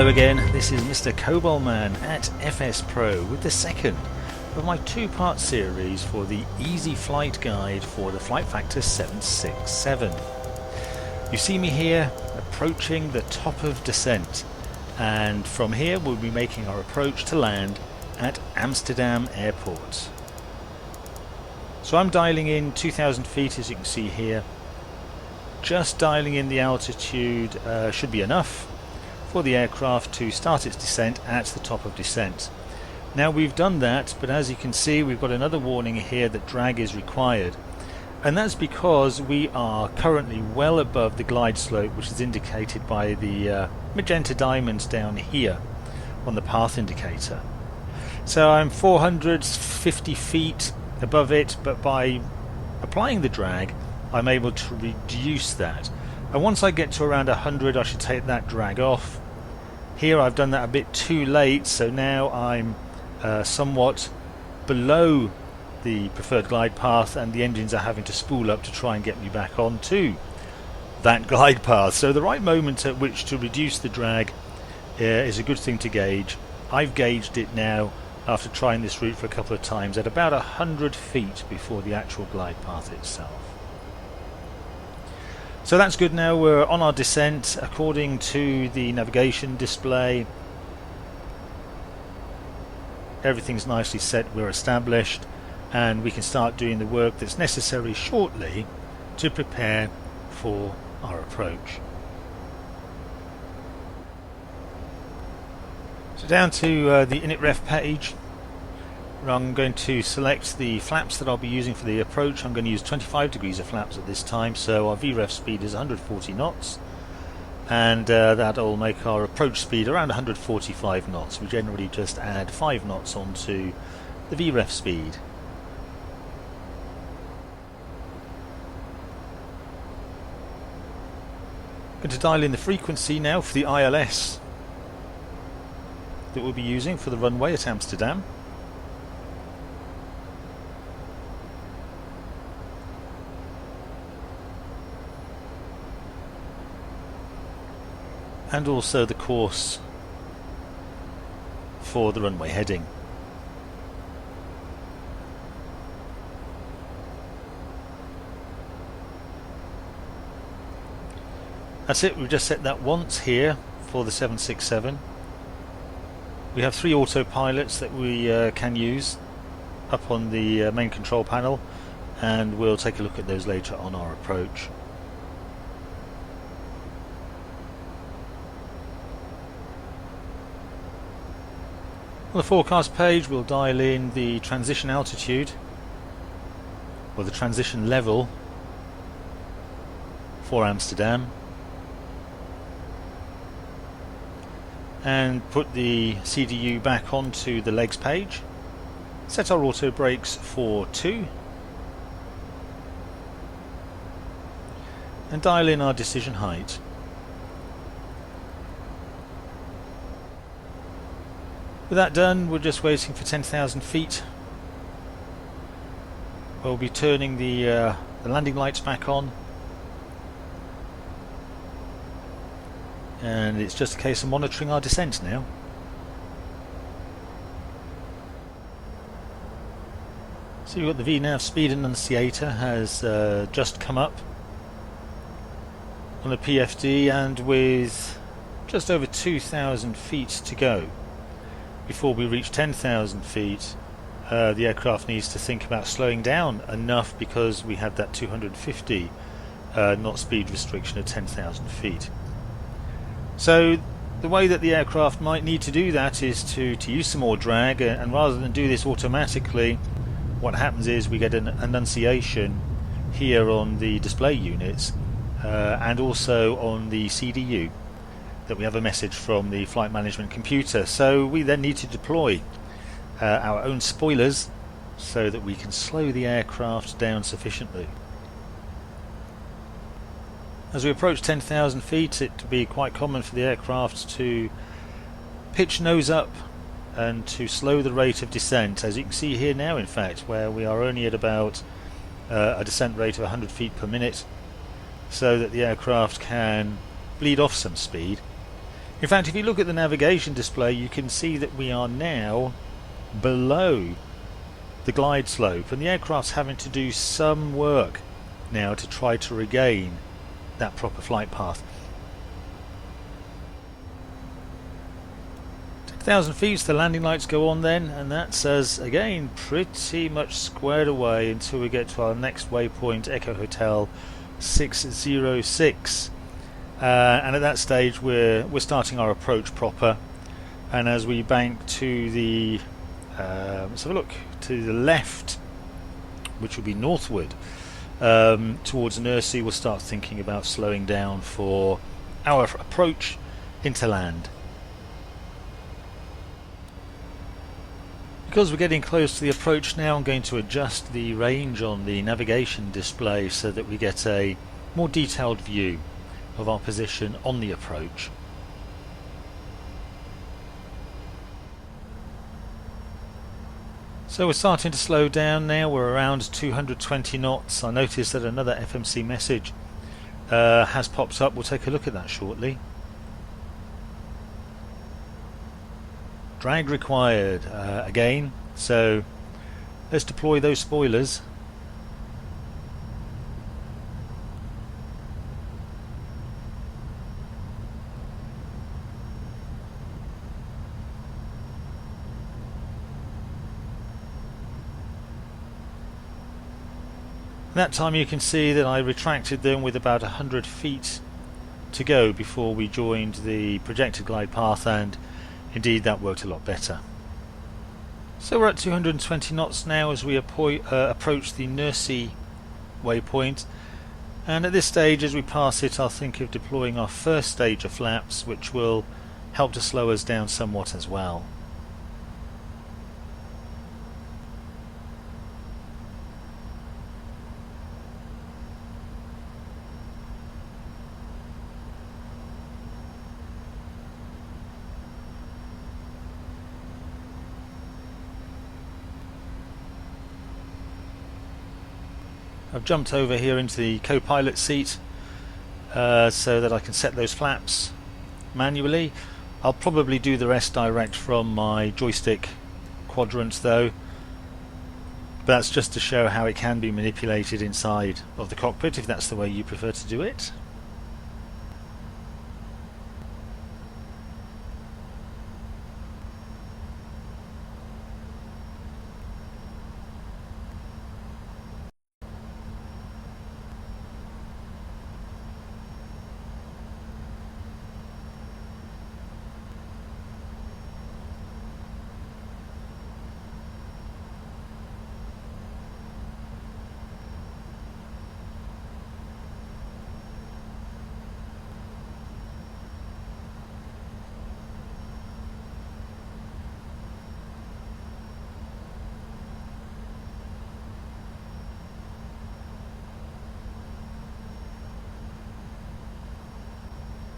again, this is Mr. Cobalman at FS Pro with the second of my two-part series for the Easy Flight Guide for the Flight Factor 767. You see me here approaching the top of descent, and from here we'll be making our approach to land at Amsterdam Airport. So I'm dialing in 2,000 feet, as you can see here. Just dialing in the altitude should be enough for the aircraft to start its descent at the top of descent. Now we've done that, but as you can see we've got another warning here that drag is required, and that's because we are currently well above the glide slope, which is indicated by the magenta diamonds down here on the path indicator. So I'm 450 feet above it, but by applying the drag I'm able to reduce that, and once I get to around 100 I should take that drag off. Here I've done that a bit too late, so now I'm somewhat below the preferred glide path, and the engines are having to spool up to try and get me back onto that glide path. So the right moment at which to reduce the drag is a good thing to gauge. I've gauged it now after trying this route for a couple of times at about 100 feet before the actual glide path itself. So that's good. Now we're on our descent according to the navigation display. Everything's nicely set, we're established, and we can start doing the work that's necessary shortly to prepare for our approach. So down to the init ref page, I'm going to select the flaps that I'll be using for the approach. I'm going to use 25 degrees of flaps at this time, so our VREF speed is 140 knots, and that'll make our approach speed around 145 knots. We generally just add 5 knots onto the VREF speed. I'm going to dial in the frequency now for the ILS that we'll be using for the runway at Amsterdam. And also the course for the runway heading. That's it, we've just set that once here for the 767. We have 3 autopilots that we can use up on the main control panel, and we'll take a look at those later on our approach. On the forecast page we'll dial in the transition altitude, or the transition level for Amsterdam, and put the CDU back onto the legs page. Set our auto brakes for 2 and dial in our decision height. With that done, we're just waiting for 10,000 feet. We'll be turning the landing lights back on, and it's just a case of monitoring our descent now. So you've got the VNAV speed annunciator has just come up on the PFD, and with just over 2,000 feet to go before we reach 10,000 feet, the aircraft needs to think about slowing down enough, because we have that 250 knot speed restriction at 10,000 feet. So the way that the aircraft might need to do that is to use some more drag, and rather than do this automatically, what happens is we get an annunciation here on the display units and also on the CDU that we have a message from the flight management computer. So we then need to deploy our own spoilers so that we can slow the aircraft down sufficiently. As we approach 10,000 feet, it would be quite common for the aircraft to pitch nose up and to slow the rate of descent, as you can see here now, in fact, where we are only at about a descent rate of 100 feet per minute, so that the aircraft can bleed off some speed In fact, if you look at the navigation display, you can see that we are now below the glide slope, and the aircraft's having to do some work now to try to regain that proper flight path. 10,000 feet, the landing lights go on then, and that's us again pretty much squared away until we get to our next waypoint, Echo Hotel 606. And at that stage we're starting our approach proper, and as we bank to the let's have a look to the left, which will be northward towards Nursie, we'll start thinking about slowing down for our approach into land. Because we're getting close to the approach now, I'm going to adjust the range on the navigation display so that we get a more detailed view of our position on the approach. So we're starting to slow down now. We're around 220 knots. I noticed that another FMC message has popped up. We'll take a look at that shortly. Drag required again, so let's deploy those spoilers. That time you can see that I retracted them with about 100 feet to go before we joined the projected glide path, and indeed that worked a lot better. So we're at 220 knots now as we approach the Nursie waypoint, and at this stage, as we pass it, I'll think of deploying our first stage of flaps, which will help to slow us down somewhat as well. I've jumped over here into the co-pilot seat so that I can set those flaps manually. I'll probably do the rest direct from my joystick quadrants though, but that's just to show how it can be manipulated inside of the cockpit if that's the way you prefer to do it.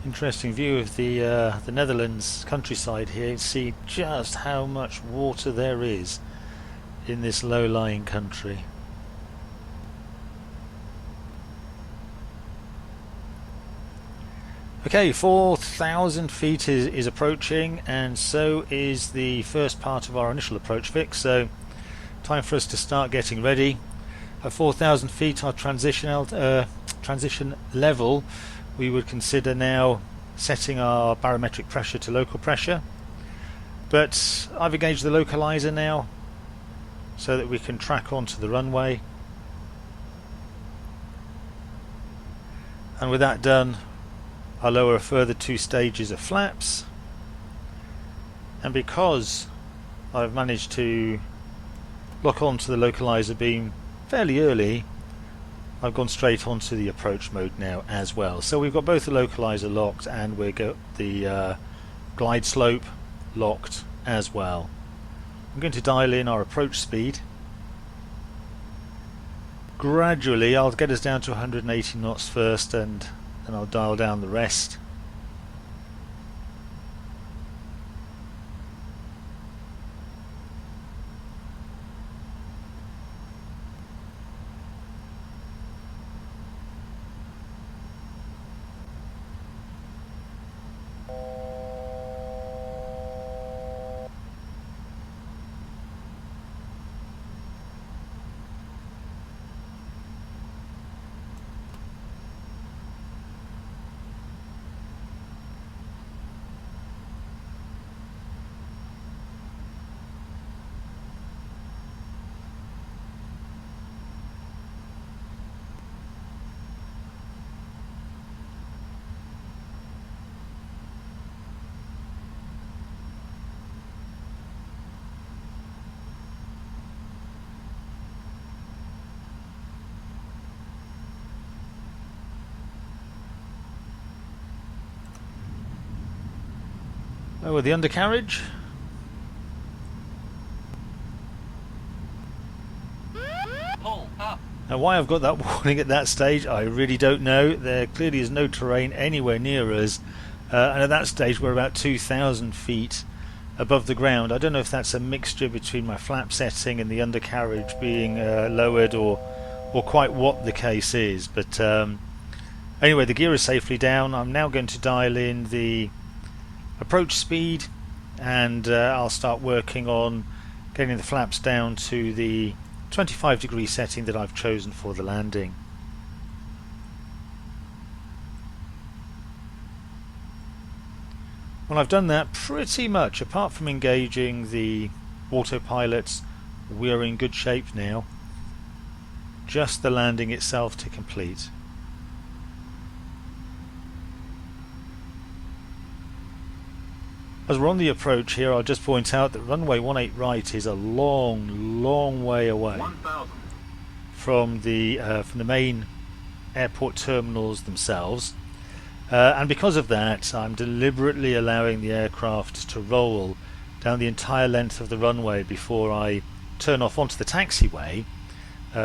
Interesting view of the Netherlands countryside here. You see just how much water there is in this low-lying country. Okay, 4,000 feet is approaching, and so is the first part of our initial approach fix, so time for us to start getting ready. At 4,000 feet, our transition level, we would consider now setting our barometric pressure to local pressure, but I've engaged the localizer now so that we can track onto the runway, and with that done I'll lower a further 2 stages of flaps, and because I've managed to lock onto the localizer beam fairly early, I've gone straight onto the approach mode now as well. So we've got both the localizer locked and we've got the glide slope locked as well. I'm going to dial in our approach speed. Gradually I'll get us down to 180 knots first, and then I'll dial down the rest. Lower the undercarriage. Pull up. Now why I've got that warning at that stage I really don't know. There clearly is no terrain anywhere near us, and at that stage we're about 2,000 feet above the ground. I don't know if that's a mixture between my flap setting and the undercarriage being lowered, or quite what the case is, but anyway, the gear is safely down. I'm now going to dial in the approach speed, and I'll start working on getting the flaps down to the 25-degree setting that I've chosen for the landing. Well, I've done that pretty much. Apart from engaging the autopilots, we're in good shape now. Just the landing itself to complete. As we're on the approach here, I'll just point out that runway 18 right is a long way away 1,000. from the main airport terminals themselves, and because of that I'm deliberately allowing the aircraft to roll down the entire length of the runway before I turn off onto the taxiway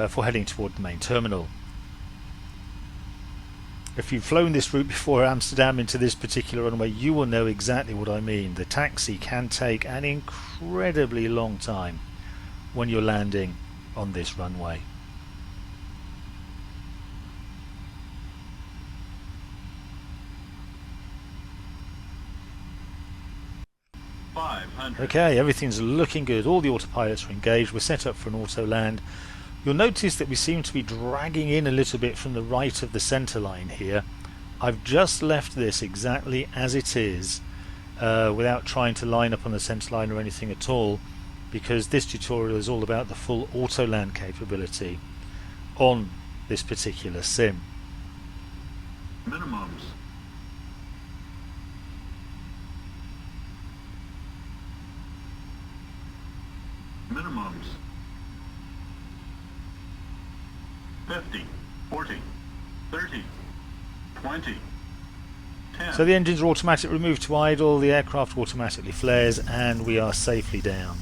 for heading toward the main terminal. If you've flown this route before Amsterdam into this particular runway, you will know exactly what I mean. The taxi can take an incredibly long time when you're landing on this runway. Okay, everything's looking good. All the autopilots are engaged. We're set up for an auto land. You'll notice that we seem to be dragging in a little bit from the right of the centre line here. I've just left this exactly as it is, without trying to line up on the centre line or anything at all, because this tutorial is all about the full auto land capability on this particular sim. Minimums. Minimums. 50, 40, 30, 20, 10. So the engines are automatic removed to idle, the aircraft automatically flares, and we are safely down.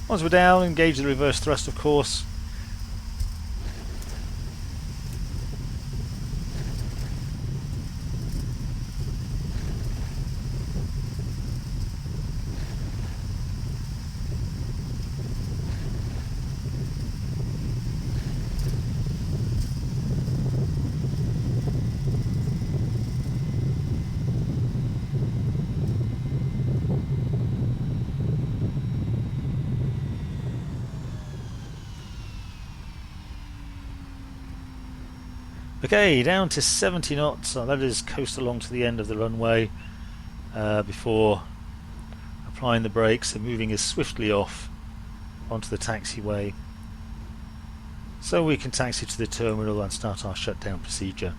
Once we're down, engage the reverse thrust, of course. Okay, down to 70 knots, so that is coast along to the end of the runway before applying the brakes and moving as swiftly off onto the taxiway so we can taxi to the terminal and start our shutdown procedure.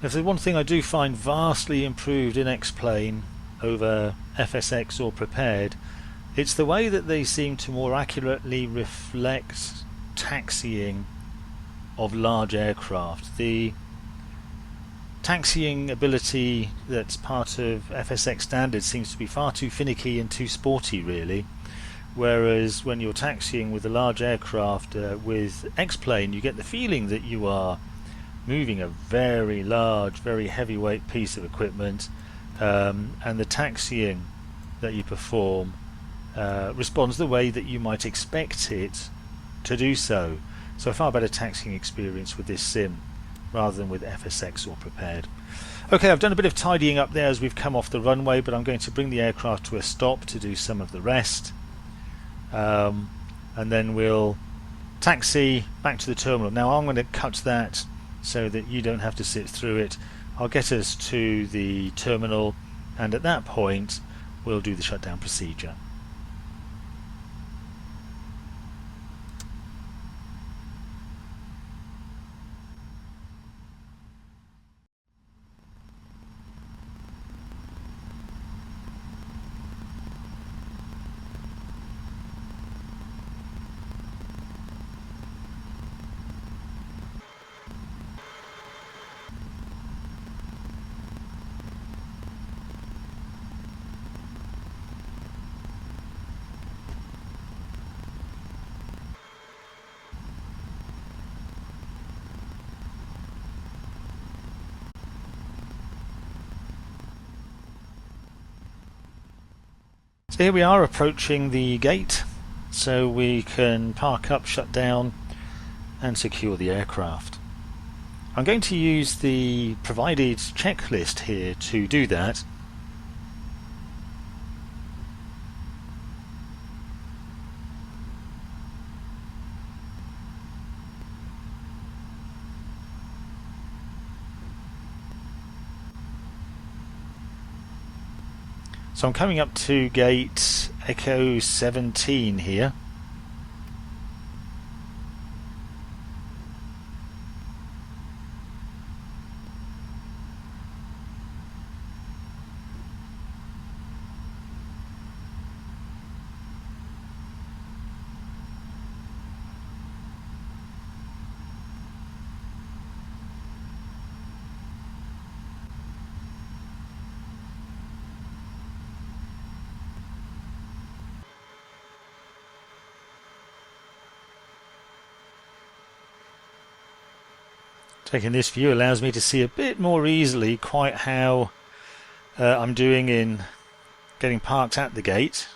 If there's one thing I do find vastly improved in XPlane over FSX or Prepared, it's the way that they seem to more accurately reflect taxiing of large aircraft. The taxiing ability that's part of FSX standard seems to be far too finicky and too sporty, really, whereas when you're taxiing with a large aircraft with XPlane, you get the feeling that you are moving a very large, very heavyweight piece of equipment, and the taxiing that you perform responds the way that you might expect it to do so. So a far better taxiing experience with this sim rather than with FSX or Prepared. Okay, I've done a bit of tidying up there as we've come off the runway, but I'm going to bring the aircraft to a stop to do some of the rest, and then we'll taxi back to the terminal. Now I'm going to cut that so that you don't have to sit through it. I'll get us to the terminal and at that point we'll do the shutdown procedure. So here we are approaching the gate, so we can park up, shut down and secure the aircraft. I'm going to use the provided checklist here to do that. So I'm coming up to gate Echo 17 here. Taking this view allows me to see a bit more easily quite how I'm doing in getting parked at the gate.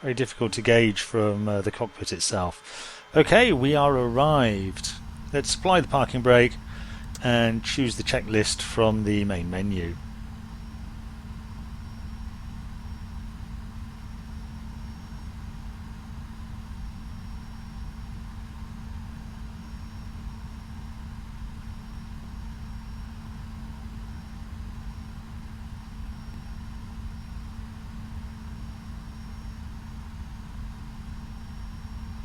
Very difficult to gauge from the cockpit itself. Okay, we are arrived. Let's apply the parking brake and choose the checklist from the main menu.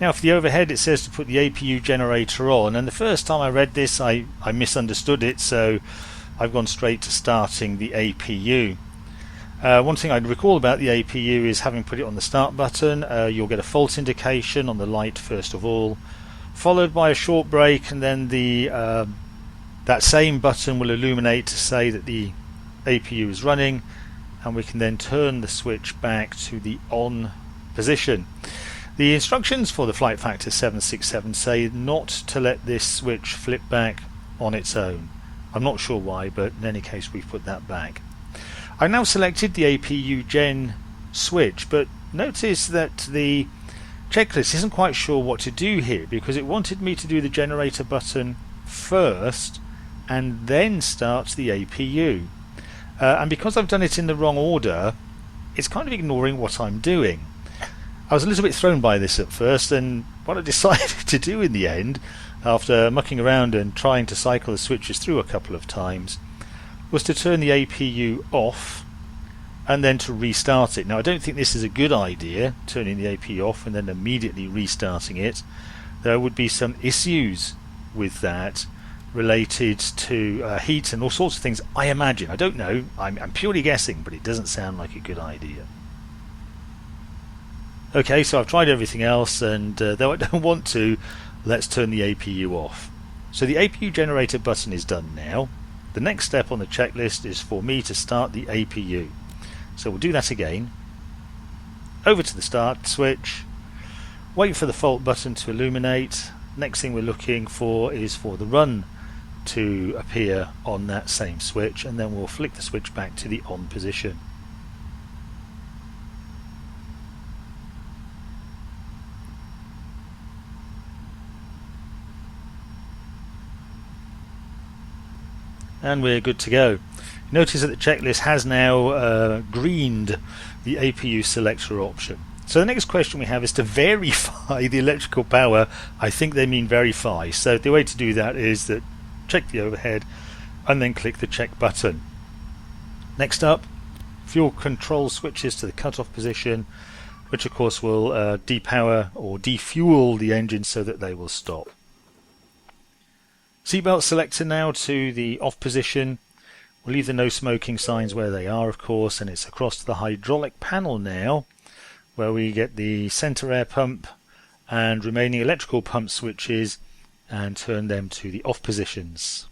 Now for the overhead it says to put the APU generator on, and the first time I read this I misunderstood it, so I've gone straight to starting the APU. One thing I'd recall about the APU is having put it on the start button, you'll get a fault indication on the light first of all, followed by a short break, and then that same button will illuminate to say that the APU is running, and we can then turn the switch back to the on position. The instructions for the Flight Factor 767 say not to let this switch flip back on its own. I'm not sure why, but in any case we've put that back. I've now selected the APU Gen switch, but notice that the checklist isn't quite sure what to do here, because it wanted me to do the generator button first and then start the APU. And because I've done it in the wrong order, it's kind of ignoring what I'm doing. I was a little bit thrown by this at first, and what I decided to do in the end, after mucking around and trying to cycle the switches through a couple of times, was to turn the APU off and then to restart it. Now I don't think this is a good idea, turning the APU off and then immediately restarting it. There would be some issues with that related to heat and all sorts of things, I imagine. I don't know, I'm purely guessing, but it doesn't sound like a good idea. Okay, so I've tried everything else, and though I don't want to, let's turn the APU off. So the APU generator button is done now. The next step on the checklist is for me to start the APU. So we'll do that again. Over to the start switch, wait for the fault button to illuminate. Next thing we're looking for is for the run to appear on that same switch, and then we'll flick the switch back to the on position. And we're good to go. Notice that the checklist has now greened the APU selector option. So the next question we have is to verify the electrical power. I think they mean verify. So the way to do that is that check the overhead and then click the check button. Next up, fuel control switches to the cutoff position, which of course will depower or defuel the engine so that they will stop. Seatbelt selector now to the off position. We'll leave the no smoking signs where they are, of course, and it's across to the hydraulic panel now, where we get the centre air pump and remaining electrical pump switches, and turn them to the off positions.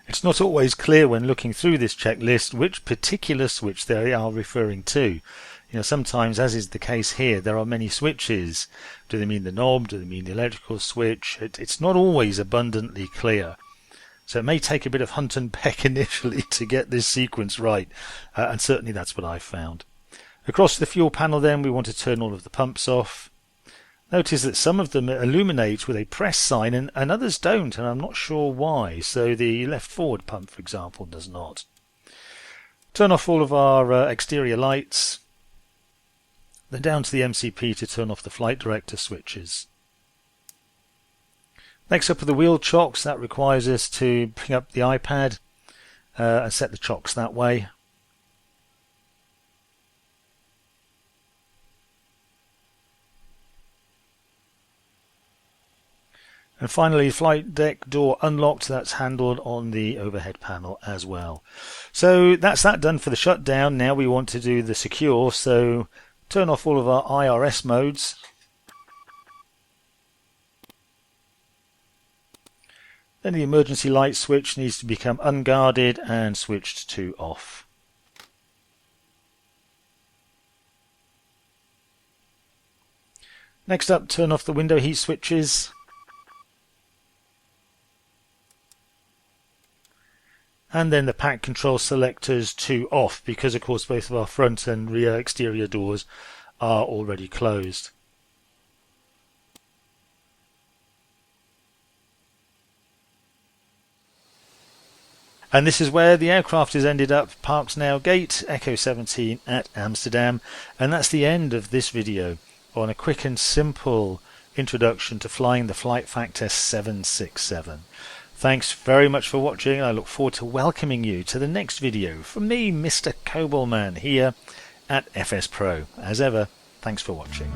It's not always clear when looking through this checklist which particular switch they are referring to. Sometimes, as is the case here, there are many switches. Do they mean the knob? Do they mean the electrical switch? It's not always abundantly clear. So it may take a bit of hunt and peck initially to get this sequence right, and certainly that's what I found. Across the fuel panel then, we want to turn all of the pumps off. Notice that some of them illuminate with a press sign and others don't, and I'm not sure why. So the left forward pump, for example, does not. Turn off all of our exterior lights. Then down to the MCP to turn off the flight director switches. Next up are the wheel chocks. That requires us to bring up the iPad and set the chocks that way. And finally, flight deck door unlocked. That's handled on the overhead panel as well. So that's that done for the shutdown. Now we want to do the secure. So turn off all of our IRS modes. Then the emergency light switch needs to become unguarded and switched to off. Next up, turn off the window heat switches. And then the pack control selectors to off, because of course both of our front and rear exterior doors are already closed. And this is where the aircraft has ended up, parked now, gate Echo 17 at Amsterdam. And that's the end of this video on a quick and simple introduction to flying the Flight Factor 767. Thanks very much for watching. I look forward to welcoming you to the next video from me, Mr. Cobalt Man, here at FS Pro. As ever, thanks for watching.